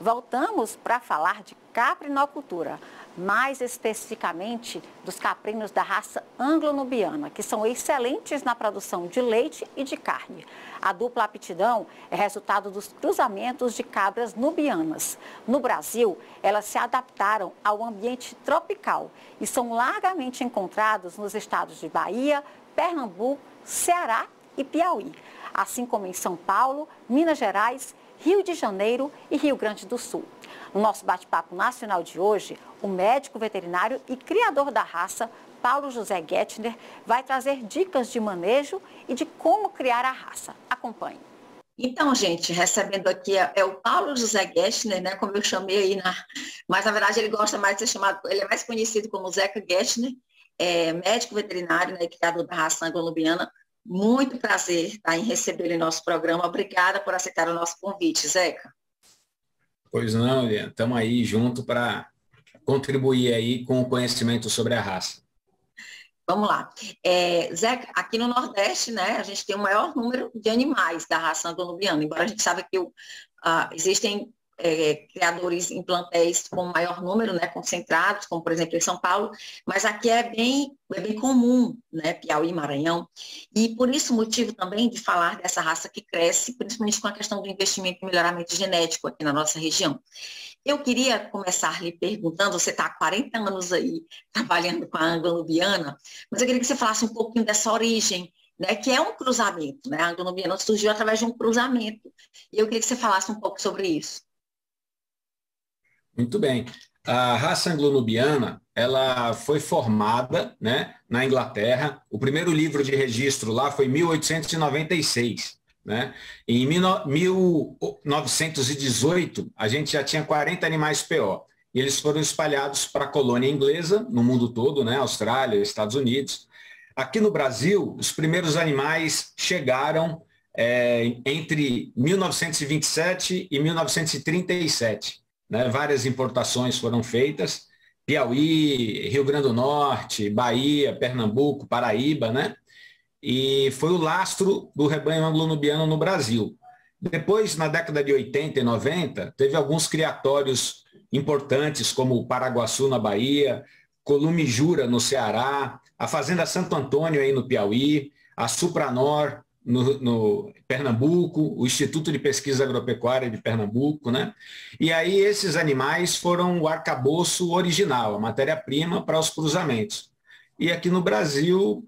Voltamos para falar de caprinocultura, mais especificamente dos caprinos da raça anglo-nubiana, que são excelentes na produção de leite e de carne. A dupla aptidão é resultado dos cruzamentos de cabras nubianas. No Brasil, elas se adaptaram ao ambiente tropical e são largamente encontrados nos estados de Bahia, Pernambuco, Ceará e Piauí, assim como em São Paulo, Minas Gerais, Rio de Janeiro e Rio Grande do Sul. No nosso bate-papo nacional de hoje, o médico veterinário e criador da raça, Paulo José Gettner, vai trazer dicas de manejo e de como criar a raça. Acompanhe. Então, gente, recebendo aqui é o Paulo José Gettner, né, como eu chamei aí, mas na verdade ele gosta mais de ser chamado, ele é mais conhecido como Zeca Gettner, médico veterinário, né, e criador da raça anglo-nubiana. Muito prazer em recebê-lo em nosso programa. Obrigada por aceitar o nosso convite, Zeca. Pois não, Eliane. Estamos aí junto para contribuir aí com o conhecimento sobre a raça. Vamos lá. Zeca, aqui no Nordeste, né, a gente tem o maior número de animais da raça anglo-nubiana, embora a gente saiba que existem criadores em plantéis com maior número, né, concentrados, como por exemplo em São Paulo, mas aqui é bem comum, né, Piauí, Maranhão, e por isso o motivo também de falar dessa raça que cresce, principalmente com a questão do investimento em melhoramento genético aqui na nossa região. Eu queria começar lhe perguntando, você está há 40 anos aí trabalhando com a anglo-nubiana, mas eu queria que você falasse um pouquinho dessa origem, né, que é um cruzamento, né, a anglo-nubiana surgiu através de um cruzamento, e eu queria que você falasse um pouco sobre isso. Muito bem. A raça anglo-nubiana, ela foi formada, né, na Inglaterra. O primeiro livro de registro lá foi em 1896. Né? Em 1918, a gente já tinha 40 animais PO. E eles foram espalhados para a colônia inglesa, no mundo todo, né, Austrália, Estados Unidos. Aqui no Brasil, os primeiros animais chegaram entre 1927 e 1937. Né, várias importações foram feitas, Piauí, Rio Grande do Norte, Bahia, Pernambuco, Paraíba, né? E foi o lastro do rebanho anglo-nubiano no Brasil. Depois, na década de 80 e 90, teve alguns criatórios importantes, como o Paraguaçu, na Bahia, Columijura, no Ceará, a Fazenda Santo Antônio, aí no Piauí, a Supranor, no Pernambuco, o Instituto de Pesquisa Agropecuária de Pernambuco, né? E aí esses animais foram o arcabouço original, a matéria-prima para os cruzamentos. E aqui no Brasil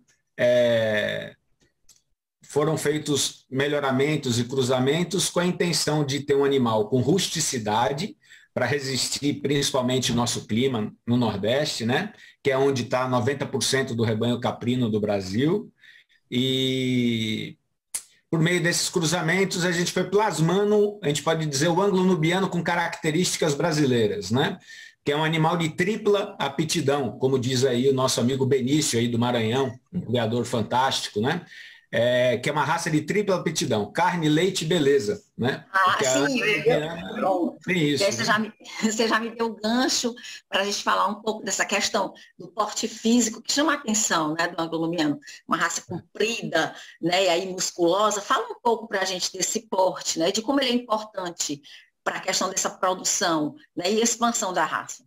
foram feitos melhoramentos e cruzamentos com a intenção de ter um animal com rusticidade para resistir principalmente o nosso clima no Nordeste, né? Que é onde está 90% do rebanho caprino do Brasil. E por meio desses cruzamentos, a gente foi plasmando, a gente pode dizer, o anglo-nubiano com características brasileiras, né? Que é um animal de tripla aptidão, como diz aí o nosso amigo Benício aí do Maranhão, um criador fantástico, né? Que é uma raça de tripla aptidão, carne, leite e beleza, né? Sim, tem isso. Você já me deu o gancho para a gente falar um pouco dessa questão do porte físico, que chama a atenção, né, do anglo-nubiano, uma raça comprida, né, e aí musculosa. Fala um pouco para a gente desse porte, né, de como ele é importante para a questão dessa produção, né, e expansão da raça.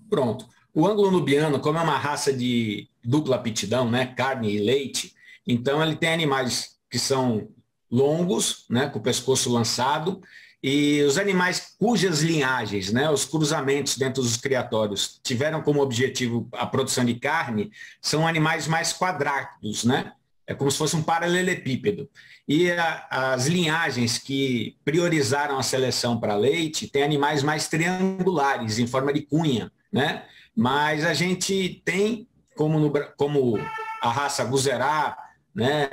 Pronto. O anglo-nubiano, como é uma raça de dupla aptidão, né, carne e leite, então ele tem animais que são longos, né, com o pescoço lançado, e os animais cujas linhagens, né, os cruzamentos dentro dos criatórios tiveram como objetivo a produção de carne, são animais mais quadrados, né? É como se fosse um paralelepípedo. E as linhagens que priorizaram a seleção para leite têm animais mais triangulares, em forma de cunha, né? Mas a gente tem, como a raça Guzerá, né,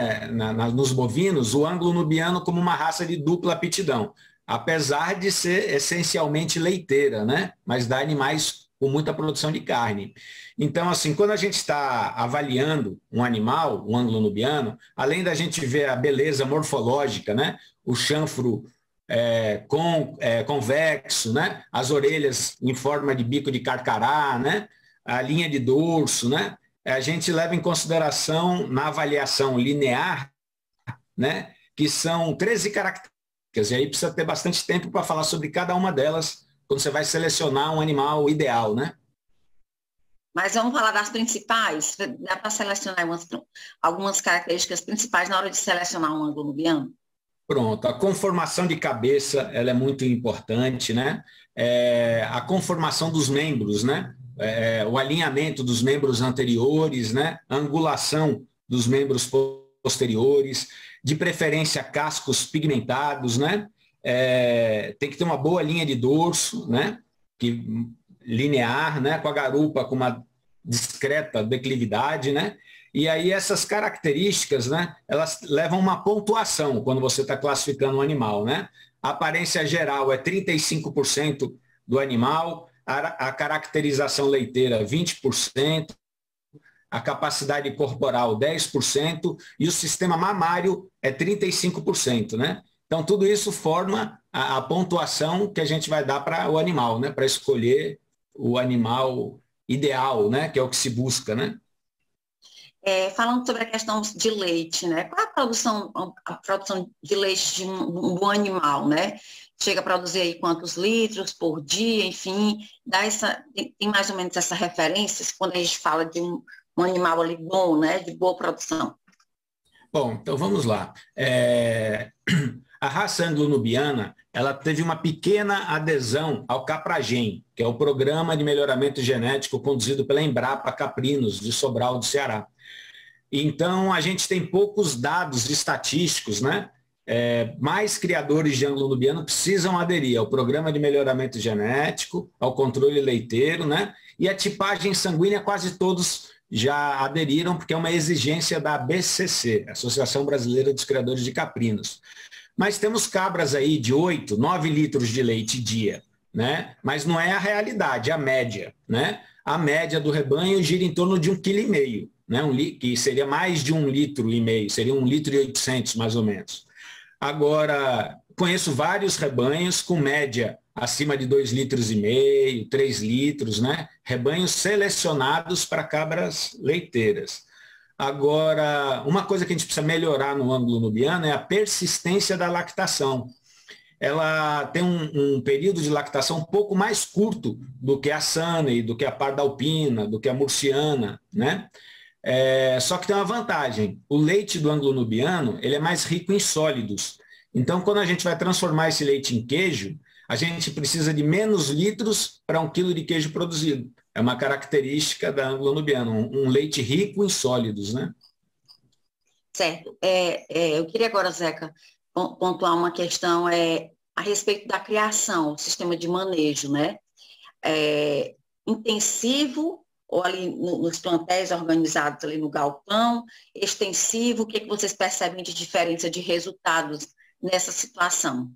nos bovinos, o anglo-nubiano como uma raça de dupla aptidão, apesar de ser essencialmente leiteira, né, mas dá animais com muita produção de carne. Então, assim, quando a gente está avaliando um animal, um anglo-nubiano, além da gente ver a beleza morfológica, né, o chanfro convexo, né, as orelhas em forma de bico de carcará, né, a linha de dorso, né, a gente leva em consideração na avaliação linear, né, que são 13 E aí precisa ter bastante tempo para falar sobre cada uma delas quando você vai selecionar um animal ideal, né? Mas vamos falar das principais? Dá para selecionar algumas características principais na hora de selecionar um anglo-nubiano? Pronto, a conformação de cabeça, ela é muito importante, né? A conformação dos membros, né? O alinhamento dos membros anteriores, né? A angulação dos membros posteriores, de preferência cascos pigmentados, né? Tem que ter uma boa linha de dorso, né? Linear, né? Com a garupa com uma discreta declividade, né? E aí essas características, né, elas levam uma pontuação quando você está classificando um animal, né? A aparência geral é 35% do animal, a caracterização leiteira 20%, a capacidade corporal 10% e o sistema mamário é 35%, né? Então tudo isso forma a pontuação que a gente vai dar para o animal, né? Para escolher o animal ideal, né? Que é o que se busca, né? Falando sobre a questão de leite, né? Qual é a produção de leite de um bom animal, né? Chega a produzir aí quantos litros por dia, enfim, tem mais ou menos essa referência quando a gente fala de um animal ali bom, né? De boa produção. Bom, então vamos lá. A raça anglo-nubiana, ela teve uma pequena adesão ao Capragem, que é o programa de melhoramento genético conduzido pela Embrapa Caprinos, de Sobral do Ceará. Então, a gente tem poucos dados estatísticos, né? Mais criadores de anglo-nubiano precisam aderir ao programa de melhoramento genético, ao controle leiteiro, né? E a tipagem sanguínea quase todos já aderiram, porque é uma exigência da ABCC, Associação Brasileira dos Criadores de Caprinos. Mas temos cabras aí de 8, 9 litros de leite dia, né? Mas não é a realidade, é a média, né? A média do rebanho gira em torno de 1,5 kg, né? Que seria mais de 1,5 litro, seria 1,8 litro mais ou menos. Agora, conheço vários rebanhos com média acima de 2,5 litros, 3 litros, né? Rebanhos selecionados para cabras leiteiras. Agora, uma coisa que a gente precisa melhorar no anglo-nubiano é a persistência da lactação. Ela tem um período de lactação um pouco mais curto do que a Sânei, do que a parda alpina, do que a murciana, né? Só que tem uma vantagem. O leite do anglo-nubiano, ele é mais rico em sólidos. Então, quando a gente vai transformar esse leite em queijo, a gente precisa de menos litros para 1 quilo de queijo produzido. É uma característica da anglo-nubiana, um leite rico em sólidos, né? Certo. Eu queria agora, Zeca, pontuar uma questão a respeito da criação, o sistema de manejo, né? Intensivo, ou ali nos plantéis organizados ali no galpão, extensivo, o que vocês percebem de diferença de resultados nessa situação?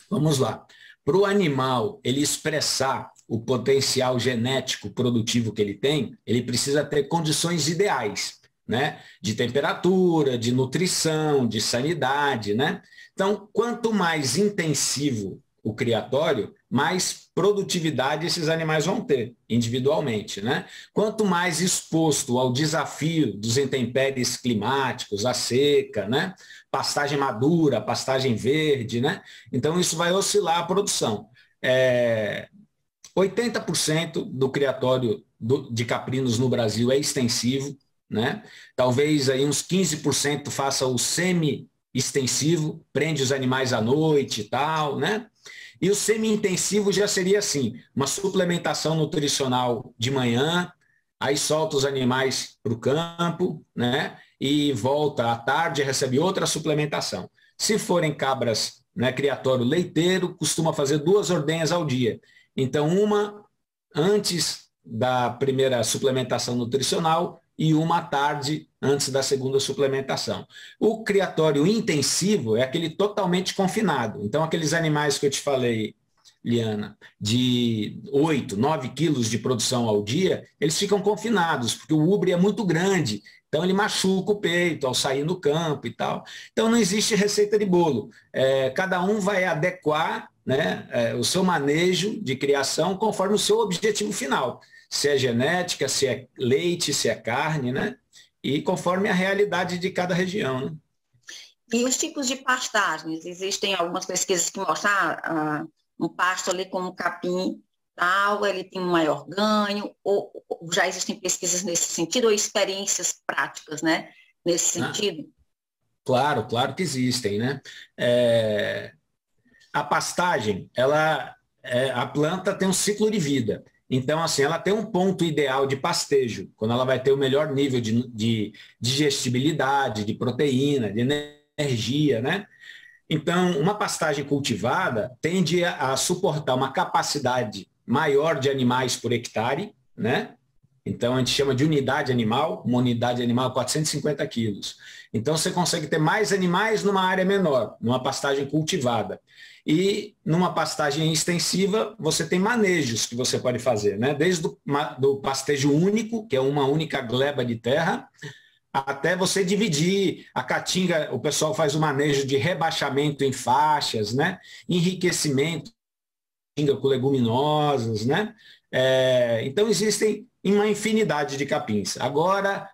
Vamos lá. Para o animal ele expressar o potencial genético produtivo que ele tem, ele precisa ter condições ideais, né? De temperatura, de nutrição, de sanidade, né? Então, quanto mais intensivo o criatório, mais produtividade esses animais vão ter individualmente, né? Quanto mais exposto ao desafio dos intempéries climáticos, a seca, né? Pastagem madura, pastagem verde, né? Então isso vai oscilar a produção. 80% do criatório de caprinos no Brasil é extensivo, né? Talvez aí uns 15% faça o semi-extensivo, prende os animais à noite e tal, né? E o semi-intensivo já seria assim, uma suplementação nutricional de manhã, aí solta os animais para o campo, né? E volta à tarde e recebe outra suplementação. Se forem cabras, né, criatório leiteiro, costuma fazer 2 ordenhas ao dia. Então, uma antes da primeira suplementação nutricional e uma à tarde antes da segunda suplementação. O criatório intensivo é aquele totalmente confinado. Então, aqueles animais que eu te falei, Liana, de 8, 9 quilos de produção ao dia, eles ficam confinados, porque o ubre é muito grande. Então, ele machuca o peito ao sair no campo e tal. Então, não existe receita de bolo. Cada um vai adequar, né, o seu manejo de criação conforme o seu objetivo final. Se é genética, se é leite, se é carne, né? E conforme a realidade de cada região, né? E os tipos de pastagens? Existem algumas pesquisas que mostram um pasto ali como capim tal, ele tem um maior ganho, ou já existem pesquisas nesse sentido, ou experiências práticas, né, nesse sentido? Claro, claro que existem, né? A pastagem, a planta tem um ciclo de vida. Então, assim, ela tem um ponto ideal de pastejo, quando ela vai ter o melhor nível de digestibilidade, de proteína, de energia, né? Então, uma pastagem cultivada tende a suportar uma capacidade maior de animais por hectare, né? Então, a gente chama de unidade animal, uma unidade animal 450 quilos. Então, você consegue ter mais animais numa área menor, numa pastagem cultivada. E numa pastagem extensiva, você tem manejos que você pode fazer, né? Desde do pastejo único, que é uma única gleba de terra, até você dividir a caatinga, o pessoal faz o manejo de rebaixamento em faixas, né? Enriquecimento com leguminosas, né? Então existem uma infinidade de capins. Agora,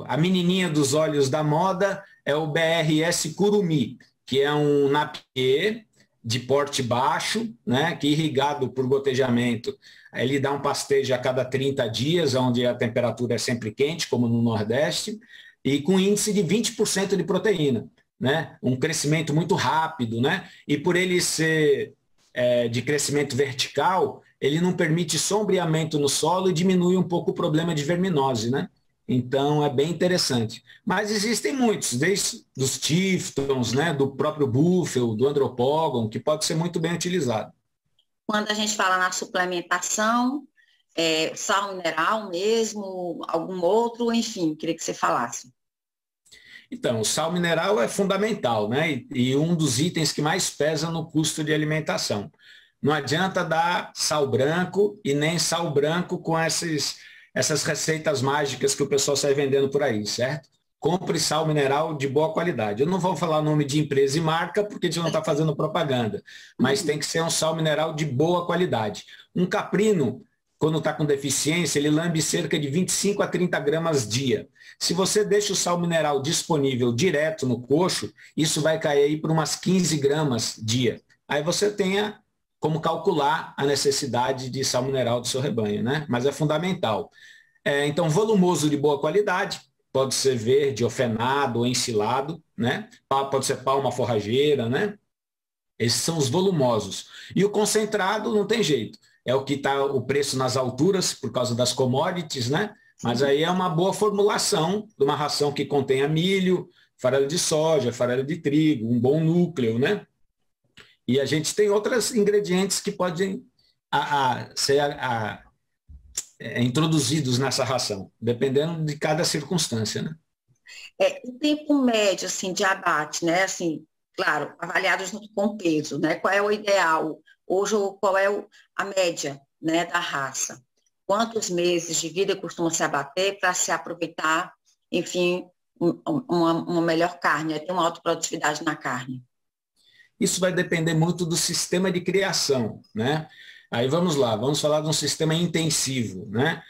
a menininha dos olhos da moda é o BRS Curumi, que é um napier de porte baixo, né? Que irrigado por gotejamento, ele dá um pastejo a cada 30 dias, onde a temperatura é sempre quente, como no Nordeste, e com índice de 20% de proteína, né? Um crescimento muito rápido, né? E por ele ser de crescimento vertical, ele não permite sombreamento no solo e diminui um pouco o problema de verminose, né? Então, é bem interessante. Mas existem muitos, desde os Tifton, né? Do próprio Buffel, do Andropogon, que pode ser muito bem utilizado. Quando a gente fala na suplementação, sal mineral mesmo, algum outro, enfim, queria que você falasse. Então, o sal mineral é fundamental, né? E um dos itens que mais pesa no custo de alimentação. Não adianta dar sal branco e nem sal branco com essas receitas mágicas que o pessoal sai vendendo por aí, certo? Compre sal mineral de boa qualidade. Eu não vou falar nome de empresa e marca, porque a gente não está fazendo propaganda, mas tem que ser um sal mineral de boa qualidade. Um caprino, quando está com deficiência, ele lambe cerca de 25 a 30 gramas dia. Se você deixa o sal mineral disponível direto no coxo, isso vai cair aí para umas 15 gramas dia. Aí você tenha como calcular a necessidade de sal mineral do seu rebanho, né? Mas é fundamental. Então, volumoso de boa qualidade, pode ser verde, ofenado ou ensilado, né? Pode ser palma forrageira, né? Esses são os volumosos. E o concentrado não tem jeito. É o que está o preço nas alturas por causa das commodities, né? Mas aí é uma boa formulação de uma ração que contenha milho, farelo de soja, farelo de trigo, um bom núcleo, né? E a gente tem outros ingredientes que podem ser introduzidos nessa ração, dependendo de cada circunstância, né? O tempo médio, assim, de abate, né? Assim, claro, avaliado junto com o peso, né? Qual é o ideal? Hoje, qual é a média, né, da raça? Quantos meses de vida costuma se abater para se aproveitar, enfim, uma melhor carne, ter uma alta produtividade na carne? Isso vai depender muito do sistema de criação, né? Aí vamos lá, vamos falar de um sistema intensivo, né?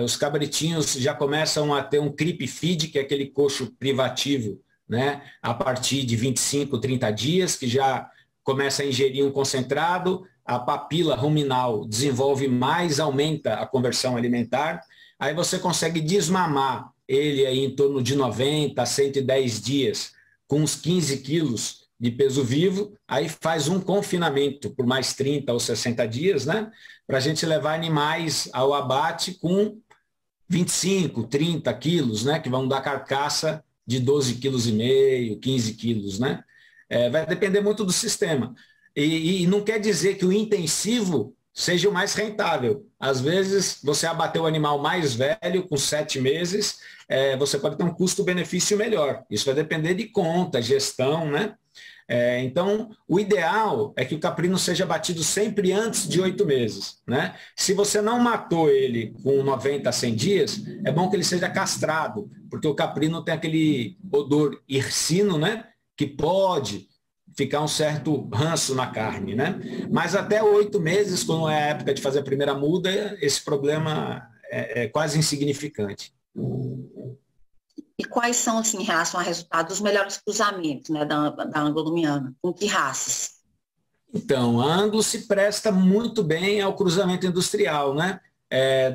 Os cabritinhos já começam a ter um creep feed, que é aquele coxo privativo, né? A partir de 25, 30 dias, que já começa a ingerir um concentrado, a papila ruminal desenvolve mais, aumenta a conversão alimentar, aí você consegue desmamar ele aí em torno de 90 a 110 dias, com uns 15 quilos de peso vivo, aí faz um confinamento por mais 30 ou 60 dias, né? Para a gente levar animais ao abate com 25, 30 quilos, né? Que vão dar carcaça de 12,5 kg, 15 quilos, né? Vai depender muito do sistema. E não quer dizer que o intensivo seja o mais rentável. Às vezes, você abater o animal mais velho, com 7 meses, você pode ter um custo-benefício melhor. Isso vai depender de conta, gestão, né? Então, o ideal é que o caprino seja abatido sempre antes de 8 meses, né? Se você não matou ele com 90 a 100 dias, é bom que ele seja castrado, porque o caprino tem aquele odor hirsino, né? Que pode ficar um certo ranço na carne, né? Mas até 8 meses, quando é a época de fazer a primeira muda, esse problema é quase insignificante. E quais são, assim, em relação a resultados, os melhores cruzamentos, né, da anglo-lubiana? Com que raças? Então, a Anglo se presta muito bem ao cruzamento industrial, né?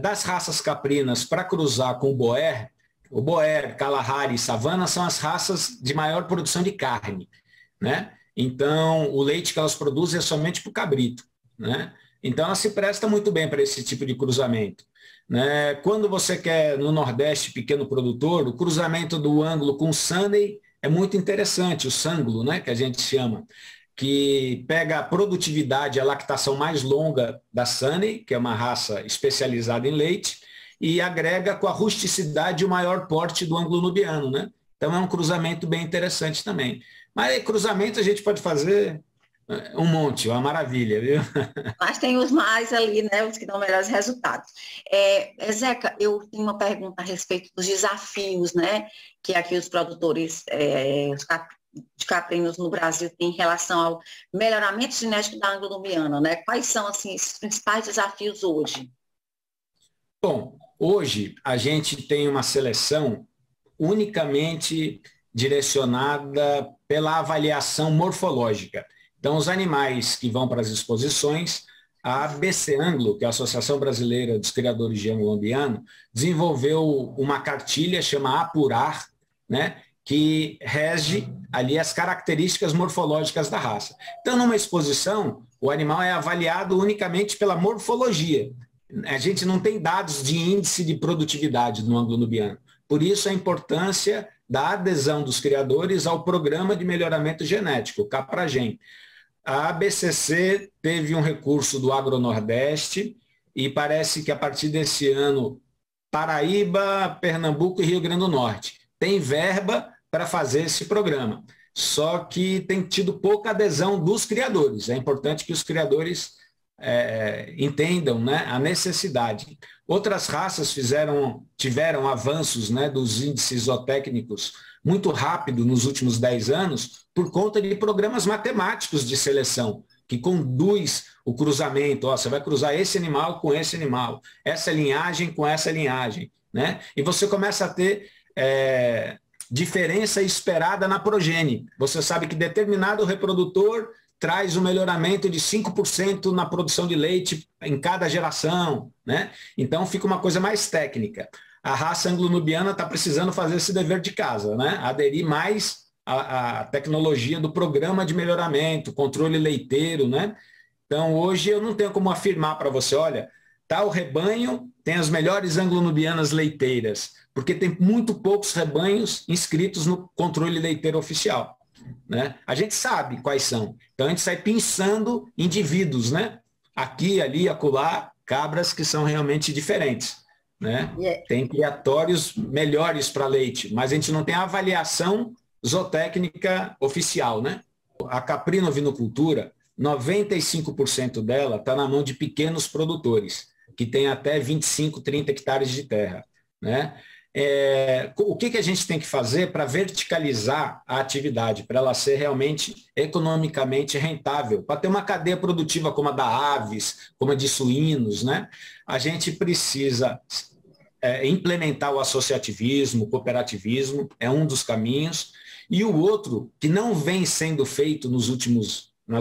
Das raças caprinas para cruzar com o Boer, Kalahari e Savana são as raças de maior produção de carne, né? Então, o leite que elas produzem é somente para o cabrito, né? Então, ela se presta muito bem para esse tipo de cruzamento, né? Quando você quer, no Nordeste, pequeno produtor, o cruzamento do Anglo com o Sunday é muito interessante, o Sanglo, né, que a gente chama, que pega a produtividade e a lactação mais longa da Sunny, que é uma raça especializada em leite, e agrega com a rusticidade o maior porte do anglo-nubiano, né? Então é um cruzamento bem interessante também. Mas cruzamento a gente pode fazer um monte, uma maravilha, viu? Mas tem os mais ali, né, os que dão melhores resultados. Zeca, eu tenho uma pergunta a respeito dos desafios, né, que aqui os produtores de caprinos no Brasil têm em relação ao melhoramento genético da anglo-nubiana, né? Quais são, assim, esses principais desafios hoje? Bom, hoje a gente tem uma seleção unicamente direcionada pela avaliação morfológica. Então, os animais que vão para as exposições, a ABC Anglo, que é a Associação Brasileira dos Criadores de Anglo-Nubiano, desenvolveu uma cartilha chamada Apurar, né, que rege ali as características morfológicas da raça. Então, numa exposição, o animal é avaliado unicamente pela morfologia. A gente não tem dados de índice de produtividade no anglo-nubiano. Por isso, a importância da adesão dos criadores ao Programa de Melhoramento Genético, o Capragem. A ABCC teve um recurso do Agronordeste e parece que a partir desse ano, Paraíba, Pernambuco e Rio Grande do Norte tem verba para fazer esse programa. Só que tem tido pouca adesão dos criadores. É importante que os criadores entendam, né, a necessidade. Outras raças tiveram avanços, né, dos índices zootécnicos muito rápido nos últimos 10 anos por conta de programas matemáticos de seleção, que conduz o cruzamento. Você vai cruzar esse animal com esse animal, essa linhagem com essa linhagem, né? E você começa a ter diferença esperada na progenie. Você sabe que determinado reprodutor traz um melhoramento de 5% na produção de leite em cada geração, né? Então fica uma coisa mais técnica. A raça anglo-nubiana está precisando fazer esse dever de casa, né? Aderir mais à tecnologia do programa de melhoramento, controle leiteiro, né? Então hoje eu não tenho como afirmar para você, olha, tal rebanho tem as melhores anglo-nubianas leiteiras, porque tem muito poucos rebanhos inscritos no controle leiteiro oficial, né? A gente sabe quais são. Então a gente sai pensando indivíduos, né? Aqui, ali, acolá, cabras que são realmente diferentes, né? Tem criatórios melhores para leite, mas a gente não tem a avaliação zootécnica oficial, né? A caprinovinocultura, 95% dela está na mão de pequenos produtores, que têm até 25, 30 hectares de terra, né? O que a gente tem que fazer para verticalizar a atividade, para ela ser realmente economicamente rentável, para ter uma cadeia produtiva como a da aves, como a de suínos, né? A gente precisa implementar o associativismo, o cooperativismo, é um dos caminhos, e o outro, que não vem sendo feito nas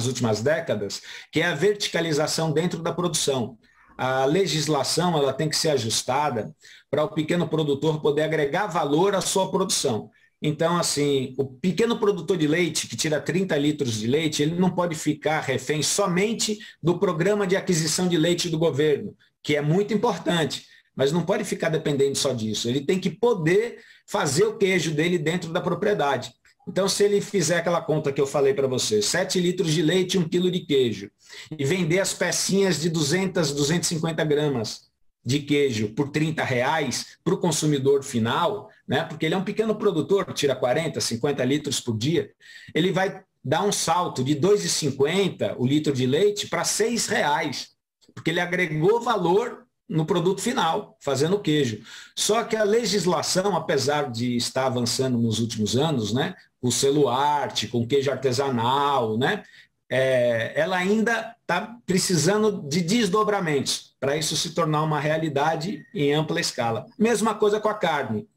últimas décadas, que é a verticalização dentro da produção. A legislação ela tem que ser ajustada para o pequeno produtor poder agregar valor à sua produção. Então, assim, o pequeno produtor de leite, que tira 30 litros de leite, ele não pode ficar refém somente do programa de aquisição de leite do governo, que é muito importante, mas não pode ficar dependendo só disso. Ele tem que poder fazer o queijo dele dentro da propriedade. Então, se ele fizer aquela conta que eu falei para você, 7 litros de leite e 1 quilo de queijo, e vender as pecinhas de 200, 250 gramas de queijo por R$30 para o consumidor final, né? Porque ele é um pequeno produtor, tira 40, 50 litros por dia, ele vai dar um salto de R$ 2,50 o litro de leite para R$6, porque ele agregou valor no produto final, fazendo queijo. Só que a legislação, apesar de estar avançando nos últimos anos, né, com selo arte, com queijo artesanal, né, ela ainda está precisando de desdobramentos para isso se tornar uma realidade em ampla escala. Mesma coisa com a carne.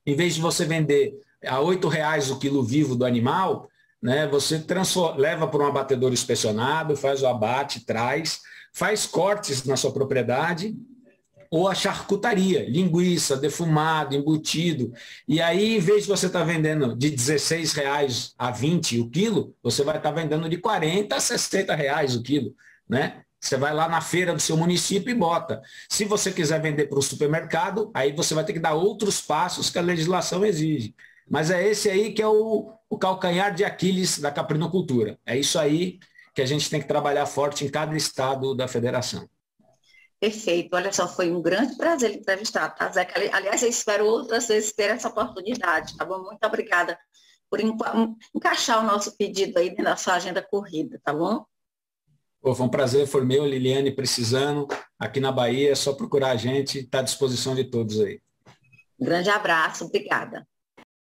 em vez de você vender a R$ 8 o quilo vivo do animal, né, você leva para um abatedor inspecionado, faz o abate, traz, faz cortes na sua propriedade, ou a charcutaria, linguiça, defumado, embutido. E aí, em vez de você estar vendendo de R$ 16 a 20 o quilo, você vai estar vendendo de R$ 40 a R$ 60 o quilo, né? Você vai lá na feira do seu município e bota. Se você quiser vender para o supermercado, aí você vai ter que dar outros passos que a legislação exige. Mas é esse aí que é o calcanhar de Aquiles da caprinocultura. É isso aí que a gente tem que trabalhar forte em cada estado da federação. Perfeito. Olha só, foi um grande prazer lhe entrevistar, tá, Zeca? Aliás, eu espero outras vezes ter essa oportunidade, tá bom? Muito obrigada por encaixar o nosso pedido aí na sua agenda corrida, tá bom? Pô, foi um prazer, foi meu, Liliane, precisando. Aqui na Bahia, é só procurar a gente, está à disposição de todos aí. Um grande abraço, obrigada.